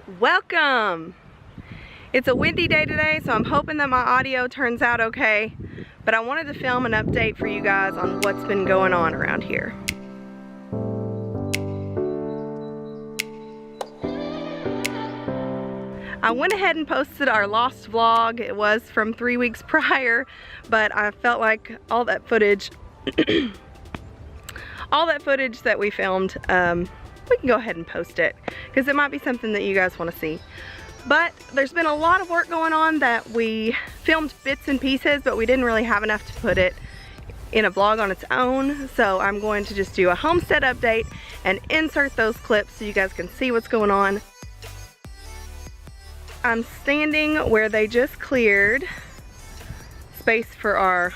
Welcome! It's a windy day today, so I'm hoping that my audio turns out okay, but I wanted to film an update for you guys on what's been going on around here. I went ahead and posted our lost vlog. It was from 3 weeks prior, but I felt like all that footage that we filmed, we can go ahead and post it because it might be something that you guys want to see. But there's been a lot of work going on that we filmed bits and pieces, but we didn't really have enough to put it in a vlog on its own. So I'm going to just do a homestead update and insert those clips so you guys can see what's going on. I'm standing where they just cleared space for our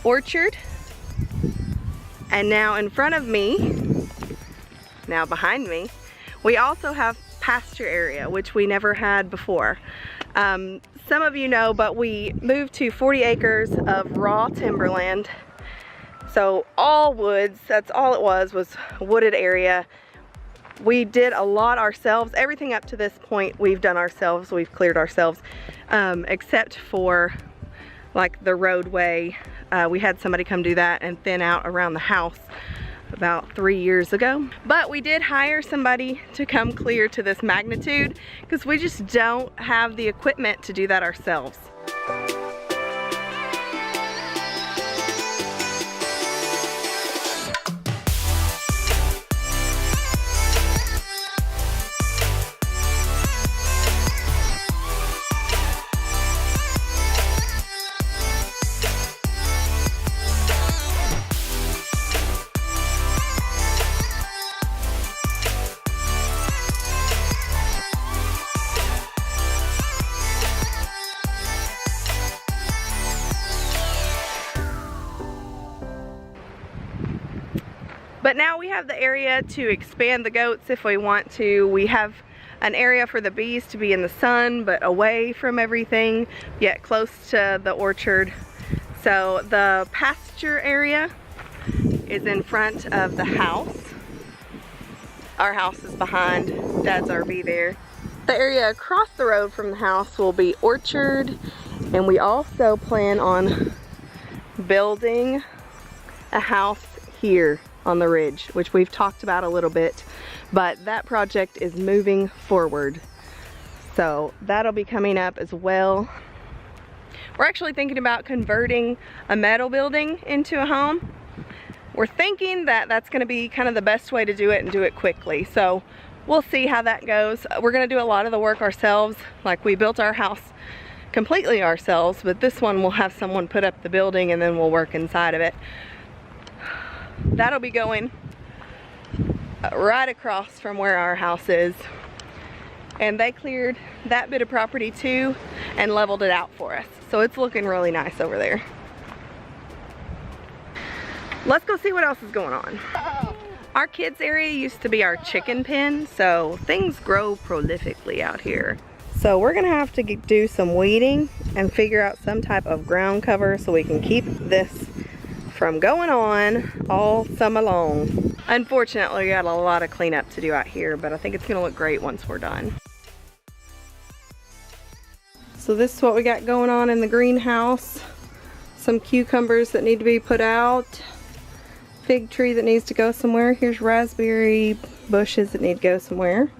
orchard. And now in front of me, now behind me, we also have pasture area, which we never had before. Some of you know, but we moved to 40 acres of raw timberland. So all woods, that's all it was wooded area. We did a lot ourselves. Everything up to this point we've done ourselves, we've cleared ourselves, except for like the roadway. We had somebody come do that and thin out around the house about 3 years ago. But we did hire somebody to come clear to this magnitude because we just don't have the equipment to do that ourselves. But now we have the area to expand the goats if we want to. We have an area for the bees to be in the sun, but away from everything, yet close to the orchard. So the pasture area is in front of the house. Our house is behind Dad's RV there. The area across the road from the house will be orchard, and we also plan on building a house here on the ridge, which we've talked about a little bit, but that project is moving forward. So that'll be coming up as well. We're actually thinking about converting a metal building into a home. We're thinking that that's going to be kind of the best way to do it and do it quickly. So we'll see how that goes. We're going to do a lot of the work ourselves. Like, we built our house completely ourselves, but this one we'll have someone put up the building and then we'll work inside of it. That'll be going right across from where our house is. And they cleared that bit of property too and leveled it out for us. So it's looking really nice over there. Let's go see what else is going on. Our kids area used to be our chicken pen, so things grow prolifically out here. So we're gonna have to do some weeding and figure out some type of ground cover so we can keep this from going on all summer long. Unfortunately, we got a lot of cleanup to do out here, but I think it's gonna look great once we're done. So this is what we got going on in the greenhouse. Some cucumbers that need to be put out. Fig tree that needs to go somewhere. Here's raspberry bushes that need to go somewhere.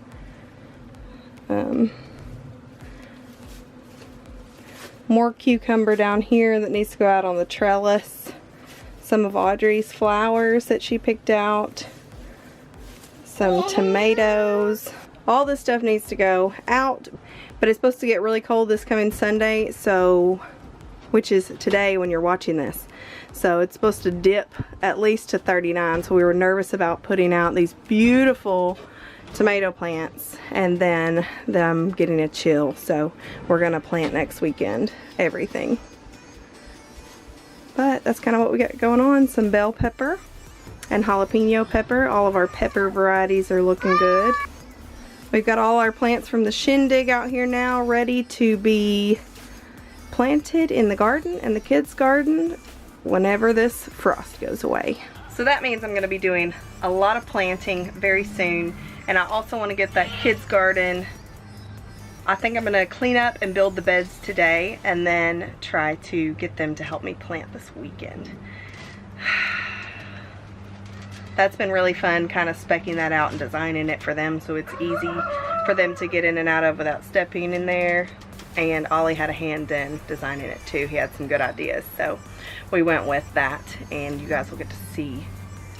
More cucumber down here that needs to go out on the trellis. Some of Audrey's flowers that she picked out. Some tomatoes. All this stuff needs to go out, but it's supposed to get really cold this coming Sunday, so, which is today when you're watching this. So it's supposed to dip at least to 39, so we were nervous about putting out these beautiful tomato plants and then them getting a chill. So we're gonna plant next weekend everything. But that's kind of what we got going on. Some bell pepper and jalapeno pepper. All of our pepper varieties are looking good. We've got all our plants from the shindig out here now ready to be planted in the garden and the kids' garden whenever this frost goes away. So that means I'm going to be doing a lot of planting very soon, and I also want to get that kids' garden I think I'm gonna clean up and build the beds today and then try to get them to help me plant this weekend. That's been really fun, kind of specking that out and designing it for them so it's easy for them to get in and out of without stepping in there. And Ollie had a hand in designing it too. He had some good ideas, so we went with that, and you guys will get to see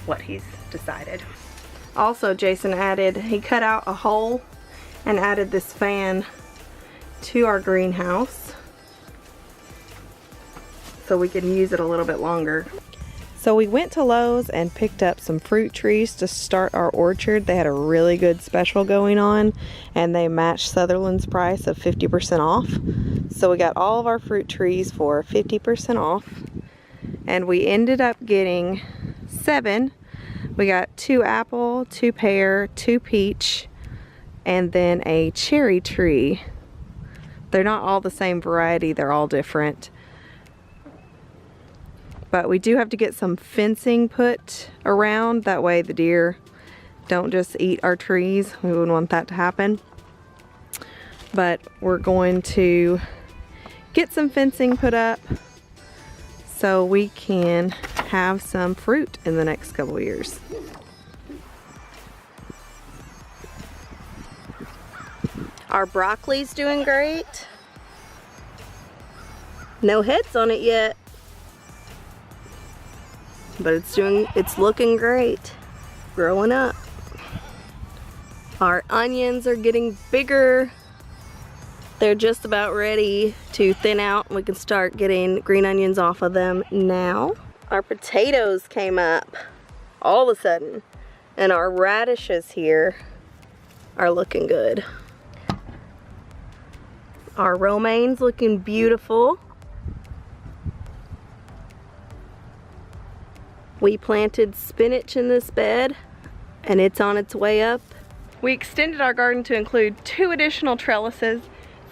what he's decided. Also, Jason he cut out a hole and added this fan to our greenhouse so we can use it a little bit longer. So we went to Lowe's and picked up some fruit trees to start our orchard. They had a really good special going on, and they matched Sutherland's price of 50% off. So we got all of our fruit trees for 50% off, and we ended up getting 7. We got 2 apple, 2 pear, 2 peach, and then a cherry tree. They're not all the same variety, they're all different. But we do have to get some fencing put around, that way the deer don't just eat our trees. We wouldn't want that to happen. But we're going to get some fencing put up so we can have some fruit in the next couple of years. Our broccoli's doing great. No heads on it yet, but it's looking great, growing up. Our onions are getting bigger. They're just about ready to thin out. We can start getting green onions off of them now. Our potatoes came up all of a sudden, and our radishes here are looking good. Our romaine's looking beautiful. We planted spinach in this bed, and it's on its way up. We extended our garden to include 2 additional trellises.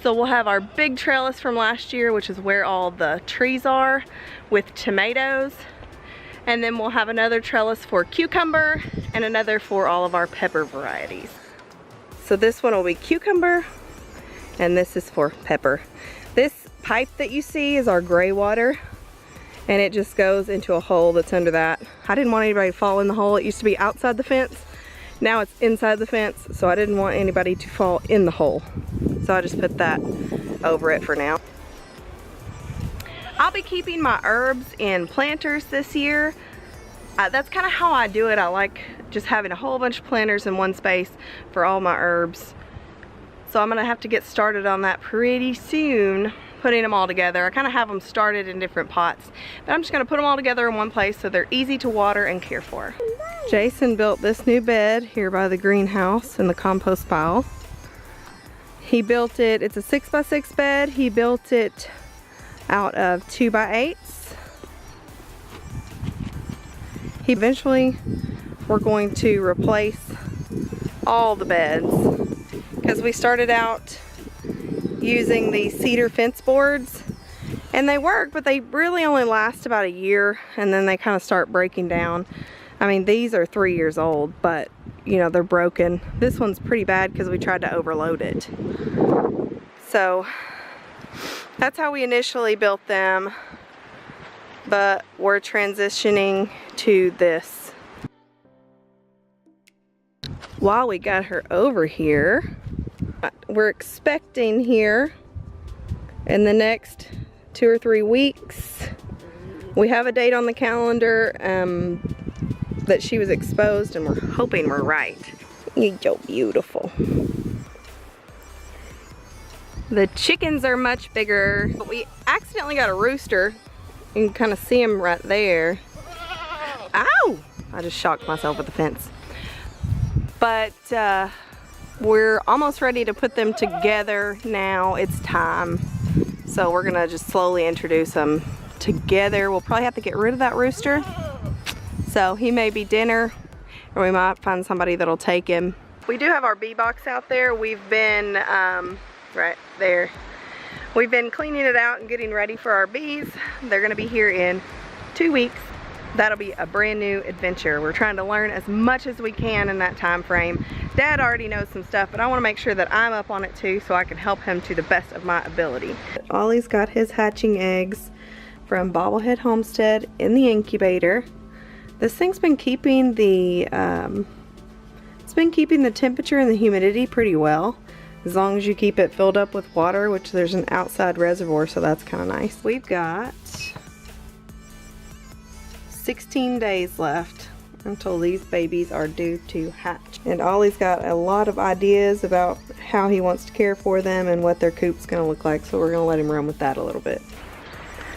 So we'll have our big trellis from last year, which is where all the trees are, with tomatoes. And then we'll have another trellis for cucumber and another for all of our pepper varieties. So this one will be cucumber, and this is for pepper. This pipe that you see is our gray water, and it just goes into a hole that's under that. I didn't want anybody to fall in the hole. It used to be outside the fence. Now it's inside the fence, so I didn't want anybody to fall in the hole. So I just put that over it for now. I'll be keeping my herbs in planters this year. That's kind of how I do it. I like just having a whole bunch of planters in one space for all my herbs. So I'm gonna have to get started on that pretty soon, putting them all together. I kind of have them started in different pots, but I'm just gonna put them all together in one place so they're easy to water and care for. Jason built this new bed here by the greenhouse in the compost pile. He built it, it's a 6x6 bed. He built it out of 2x8s. Eventually, we're going to replace all the beds because we started out using these cedar fence boards, and they work, but they really only last about a year, and then they kind of start breaking down. I mean, these are 3 years old, but you know, they're broken. This one's pretty bad because we tried to overload it. So that's how we initially built them, but we're transitioning to this. While we got her over here, we're expecting here in the next 2 or 3 weeks. We have a date on the calendar that she was exposed, and we're hoping we're right. You're so beautiful. The chickens are much bigger, but we accidentally got a rooster. You can kind of see him right there. Ow! I just shocked myself with the fence. But we're almost ready to put them together now. It's time. So we're gonna just slowly introduce them together. We'll probably have to get rid of that rooster. So he may be dinner, or we might find somebody that'll take him. We do have our bee box out there. We've been, right there. We've been cleaning it out and getting ready for our bees. They're gonna be here in 2 weeks. that'll be a brand new adventure. We're trying to learn as much as we can in that time frame. Dad already knows some stuff, but I want to make sure that I'm up on it too so I can help him to the best of my ability. Ollie's got his hatching eggs from Bobblehead Homestead in the incubator. This thing's been keeping the temperature and the humidity pretty well, as long as you keep it filled up with water, which there's an outside reservoir, so that's kind of nice. We've got 16 days left until these babies are due to hatch. And Ollie's got a lot of ideas about how he wants to care for them and what their coop's gonna look like, so we're gonna let him run with that a little bit.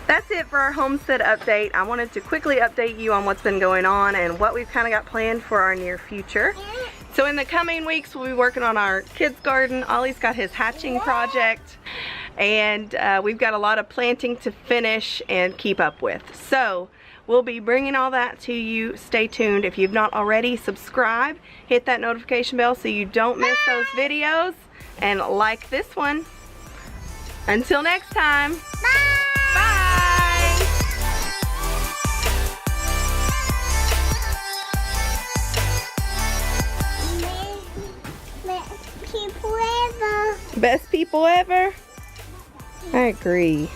That's it for our homestead update. I wanted to quickly update you on what's been going on and what we've kind of got planned for our near future. So in the coming weeks, we'll be working on our kids' garden. Ollie's got his hatching project, and we've got a lot of planting to finish and keep up with. So we'll be bringing all that to you. Stay tuned. If you've not already, subscribe, hit that notification bell so you don't miss those videos, and like this one. Until next time. Bye. Bye. Best people ever. I agree.